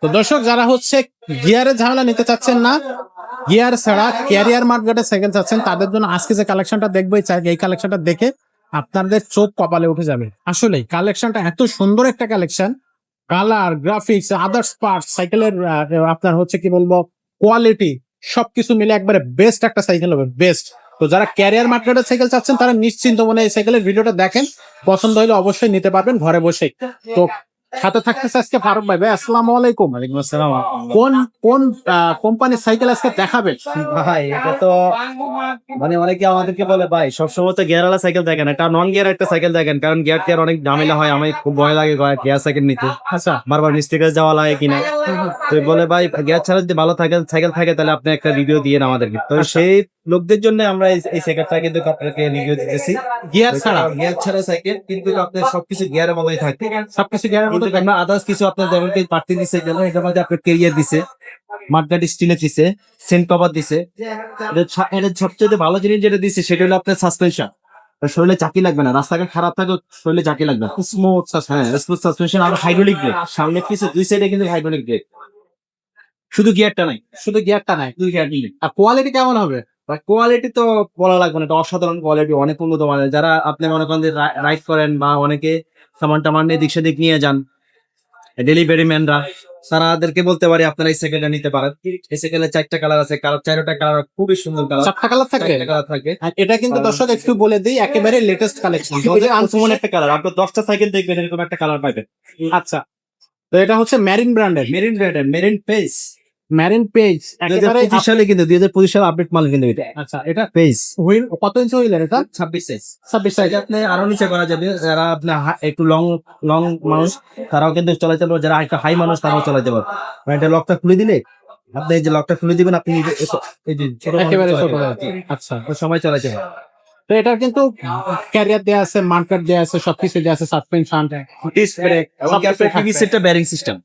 তো দর্শক যারা হচ্ছে গিয়ারের ঝামেলা নিতে চাচ্ছেন না, গিয়ার ছাড়া ক্যারিয়ার মার্কেটে সাইকেল চাচ্ছেন, তাদের জন্য আজকে যে কালেকশনটা দেখবোই চাই, এই কালেকশনটা দেখে আপনাদের চোখ কপালে উঠে যাবে। আসলে কালেকশনটা এত সুন্দর একটা collection, colour, graphics, others parts, সাইকেলের আপনার হচ্ছে কি বলবো কোয়ালিটি, সবকিছু মিলে একবারে বেস্ট একটা সাইকেল হবে, বেস্ট। তো যারা ক্যারিয়ার মার্কেটের সাইকেল চাচ্ছেন তারা নিশ্চিন্ত মনে এই সাইকেলের ভিডিওটা দেখেন, পছন্দ হলে অবশ্যই নিতে পারবেন ঘরে বসেই। তো সাথে থাকতেছে আজকে ফারুক ভাই। ভাই আসসালামু আলাইকুম। ওয়ালাইকুম আসসালাম। কোন কোন কোম্পানির সাইকেল আজকে দেখাবেন? ভাই এটা তো মানে অনেকে আমাদেরকে বলে ভাই সবসময় তো গিয়ারওয়ালা সাইকেল দেখেন, একটা নন গিয়ার একটা সাইকেল দেখেন, কারণ গিয়ার টিয়ার অনেক ঝামেলা হয়, আমি খুব ভয় লাগে গিয়ার সাইকেল নিতে। আচ্ছা, বারবার মিস্ত্রি কাছে যাওয়া লাগে কিনা, তো বলে ভাই গিয়ার ছাড়া যদি ভালো সাইকেল থাকে তাহলে আপনি একটা রিভিউ দিয়ে আমাদেরকে। তো সেই লোকদের জন্য আমরা এই সাইকেলটা কিন্তু আপনাকে রিভিউ দিতেছি। গিয়ার ছাড়া সাইকেল কিন্তু আপনার সবকিছু গিয়ারের মধ্যেই থাকে, সবকিছু গিয়ারের মধ্যে আমরা আদার্স কিছু আপনার যেমন পার্টি দিচ্ছে, যেমন এটার মধ্যে আপনার কেরিয়ার দিছে, মাঠগার্ড স্টিলের দিছে, সেন্ট কভার দিছে। এটা সবচেয়ে ভালো জিনিস যেটা দিছে সেটা হলো আপনার সাসপেনশন। শরীরে চাকি লাগবে না, রাস্তাঘাট খারাপ থাকে শরীরে চাকি লাগবে না, স্মুথ সাসপেনশন। আর হাইড্রোলিক ব্রেক, সামনে পিছে দুই সাইডে কিন্তু হাইড্রোলিক ব্রেক, শুধু গিয়ারটা নাই, শুধু গিয়ারটা নাই, দুই গিয়ার নিলে। আর কোয়ালিটি কেমন হবে? কোয়ালিটি তো বলা লাগবে না, এটা অসাধারণ কোয়ালিটি, অনেক উন্নত মানের। যারা আপনি মনে করেন যে রাইড করেন বা অনেকে সামান টামান এদিক সেদিক নিয়ে যান, ডেলিভারি ম্যানরা, তারাদেরকে বলতে পারি আপনারা এই সাইকেলটা নিতে পারেন। এই সাইকেলের 4টা কালার আছে, চারটা কালার খুবই সুন্দর কালার, 4টা কালার থাকবে। 4টা কালার থাকে। আর এটা কিন্তু দর্শক একটু বলে দিই, একেবারে লেটেস্ট কালেকশন, আনকমন একটা কালার, আপনি 10টা সাইকেল দেখবেন এরকম একটা কালার পাবেন। আচ্ছা, তো এটা হচ্ছে মেরিন ব্র্যান্ডের, মেরিন পেজ, মেরিন পেজ, একেবারে 2025 সালে কিন্তু 2025 সালে আপডেট মাল কিন্তু এটা। আচ্ছা, এটা পেজ হুইল কত ইঞ্চি হুইলের? এটা 26 সাইজ। 26 সাইজ। আপনি আরো নিচে করা যাবে, যারা আপনার একটু লং মানুষ তারাও কিন্তু চলাইতে পারবে, যারা একটু হাই মানুষ তারাও চলাইতে পারবে। এটা লকটা খুলে দিলে, আপনি এই যে লকটা খুলে দিবেন, আপনি এই যে ছোট একেবারে ছোট। চালাতে পারবেন। আচ্ছা, তো সময় চালাইতে পারবে। তো এটার কিন্তু ক্যারিয়ার দেয়া আছে, মার্কার দেয়া আছে, সবকিছু দেয়া আছে, সাসপেনশন, ডিস্ক ব্রেক, পিভিসিটা ব্যারিং সিস্টেম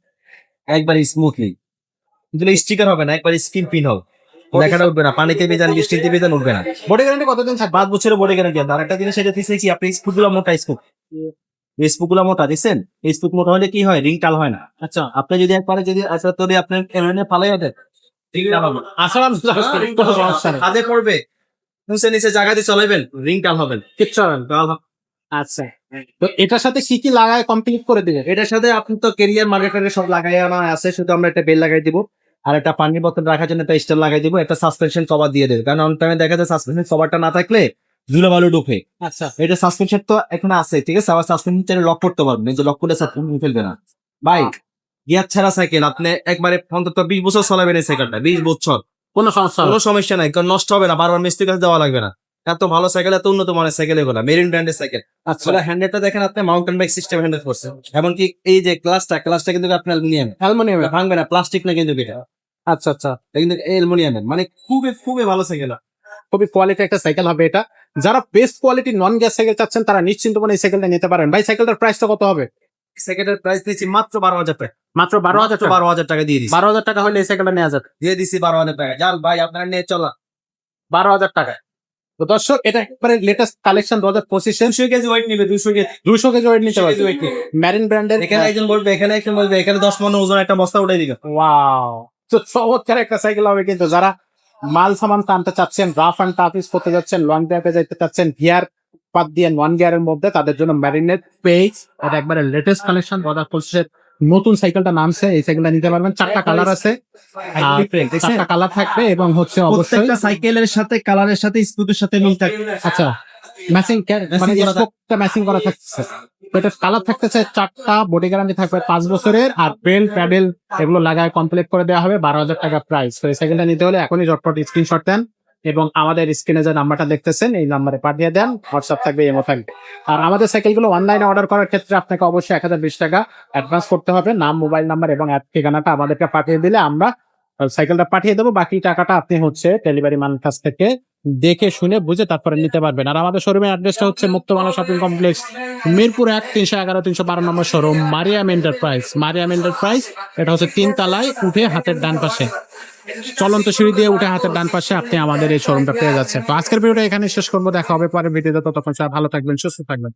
একবার স্মুথলি, কিন্তু স্টিকার হবে না, একবার স্ক্রিন পিন হবে, দেখাটা উঠবে না, পানিতে ভেজান বৃষ্টিতে ভেজান উঠবে না। বডি গ্যারান্টি কতদিন থাকবে? 5 বছরের বডি গ্যারান্টি। আর একটা জিনিস এটা দিচ্ছে কি, আপনি স্পুকগুলো মোটা, স্পুকগুলো মোটা দিচ্ছেন, স্পুক মোটা হলে কি হয়, রিং টাল হয় না। আচ্ছা, আপনি যদি একবারে যদি আচ্ছা তোরে আপনার এমএনএ ফালাই দেন, রিং টাল হবে না। আসলে কোনো সমস্যা নেই, কাঁধে পড়বে, নিচে জায়গা দিয়ে চলাইবেন, রিং টাল হবে না, কিচ্ছু হবে না। আচ্ছা, তো এটার সাথে কি কি লাগায় কমপ্লিট করে দিবে? এটার সাথে আপনি তো কেরিয়ার মার্কেটারে সব লাগাই আনা আছে, শুধু আমরা একটা বেল লাগাই দিব, আর একটা পানির বোতল রাখার জন্য একটা স্ট্যান্ড লাগাই দিব, একটা সাসপেনশন কভার দিয়ে দেবে, কারণ অনেক টাইমে দেখা যায় সাসপেনশন কভারটা না থাকলে ধুলাবালু ঢুকে। আচ্ছা, এটা সাসপেনশন তো এখন আছে, ঠিক আছে, আবার সাসপেনশন লক করতে পারবেন, এই যে লক করলে সাসপেনশন ফেলবে না। ভাই গিয়ার ছাড়া সাইকেল আপনি একবারে অন্তত 20 বছর চালাবেন এই সাইকেলটা, 20 বছর কোনো সমস্যা হবে কোনো না। সমস্যা নাই, কারণ নষ্ট হবে না, বারবার মিস্ত্রির কাছে যাওয়া লাগবে না। এত ভালো সাইকেল, এত উন্নত মানের সাইকেল এগুলা, মেরিন ব্র্যান্ডের সাইকেল। আচ্ছা, হ্যান্ডেলটা দেখেন আপনি, মাউন্টেন বাইক সিস্টেম হ্যান্ডেল করছে, এমনকি এই যে ক্লাসটা কিন্তু আপনার অ্যালুমিনিয়াম, অ্যালুমিনিয়াম। ভাঙবে না, প্লাস্টিক না কিন্তু এটা, আচ্ছা আচ্ছা, এটা কিন্তু অ্যালুমিনিয়ামের, মানে খুবই খুবই ভালো সাইকেল। খুবই কোয়ালিটি একটা সাইকেল হবে এটা। যারা বেস্ট কোয়ালিটি নন গ্যাস সাইকেল চাচ্ছেন তারা নিশ্চিন্ত মনে এই সাইকেলটা নিতে পারেন। ভাই সাইকেলটার প্রাইসটা কত হবে? সাইকেলের প্রাইস দিচ্ছি মাত্র 12,000 টাকা, মাত্র 12,000 টাকা। 12,000 টাকা দিয়ে দিচ্ছি, 12,000 টাকা হলে এই সাইকেলটা নেওয়া যাবে, দিয়ে দিচ্ছি 12,000 টাকা। যান ভাই আপনারা নিয়ে চলা 12,000 টাকা। তো দর্শক এটা একবারে লেটেস্ট কালেকশন 2025 এর। 200 কেজি ওয়েট নিবে, 200 কেজি 200 কেজি ওয়েট নিতে 200 পারবে। কেজি ওয়েট নিবে। মেরিন ব্র্যান্ডের। এখানে একজন বলবে, এখানে 10 মণ ওজন একটা বস্তা উঠাই দিবে। ওয়াও, তো চমৎকার একটা সাইকেল হবে কিন্তু। যারা মাল সামান টানতে চাচ্ছেন, রাফ অ্যান্ড টাফ ইউজ করতে যাচ্ছেন, লং ড্রাইভে যেতে চাচ্ছেন গিয়ার বাদ দিয়ে নন গিয়ারের মধ্যে, তাদের জন্য মেরিনের পেজ এটা একবারে লেটেস্ট কালেকশন 2025 এর নতুন সাইকেলটা নামছে। এই সাইকেলটা নিতে পারবেন, 4টা কালার আছে, 4টা কালার থাকবে এবং হচ্ছে অবশ্যই প্রত্যেকটা সাইকেলের সাথে, কালারের সাথে, স্কুটির সাথে মিল থাকে। আচ্ছা ম্যাচিং, মানে করা স্পোকটা ম্যাচিং করা থাকছে। তো এটা কালার থাকতেছে 4টা, বডি গ্যারান্টি থাকবে 5 বছরের, আর বেল প্যাডেল এগুলো লাগায় কমপ্লিট করে দেওয়া হবে। 12,000 টাকা প্রাইস। তো এই সাইকেলটা নিতে হলে এখনই ঝটপট স্ক্রিনশট দেন এবং আমাদের স্ক্রিনে যে নাম্বারটা দেখতেছেন এই নাম্বারে পাঠিয়ে দেন। হোয়াটসঅ্যাপ থাকবে, ইমো থাকবে। আর আমাদের সাইকেলগুলো অনলাইনে অর্ডার করার ক্ষেত্রে আপনাকে অবশ্যই 1020 টাকা অ্যাডভান্স করতে হবে। নাম, মোবাইল নাম্বার এবং ঠিকানাটা আমাদেরকে পাঠিয়ে দিলে আমরা সাইকেলটা পাঠিয়ে দেবো। বাকি টাকাটা আপনি হচ্ছে ডেলিভারি ম্যানের কাছ থেকে দেখে শুনে বুঝে তারপরে নিতে পারবেন। আর আমাদের শোরুমের অ্যাড্রেসটা হচ্ছে মুক্তমালা শপিং কমপ্লেক্স, মিরপুর 1, 311, 312 নম্বর showroom, Mariam enterprise. Mariam enterprise এটা হচ্ছে 3 তলায় উঠে হাতের ডান পাশে, চলন্ত সিঁড়ি দিয়ে উঠে হাতের ডান পাশে আপনি আমাদের এই শোরুমটা পেয়ে যাচ্ছেন। তো আজকের ভিডিওটা এখানে শেষ করবো, দেখা হবে পরের ভিডিওতে। ততক্ষণ সবাই ভালো থাকবেন, সুস্থ থাকবেন।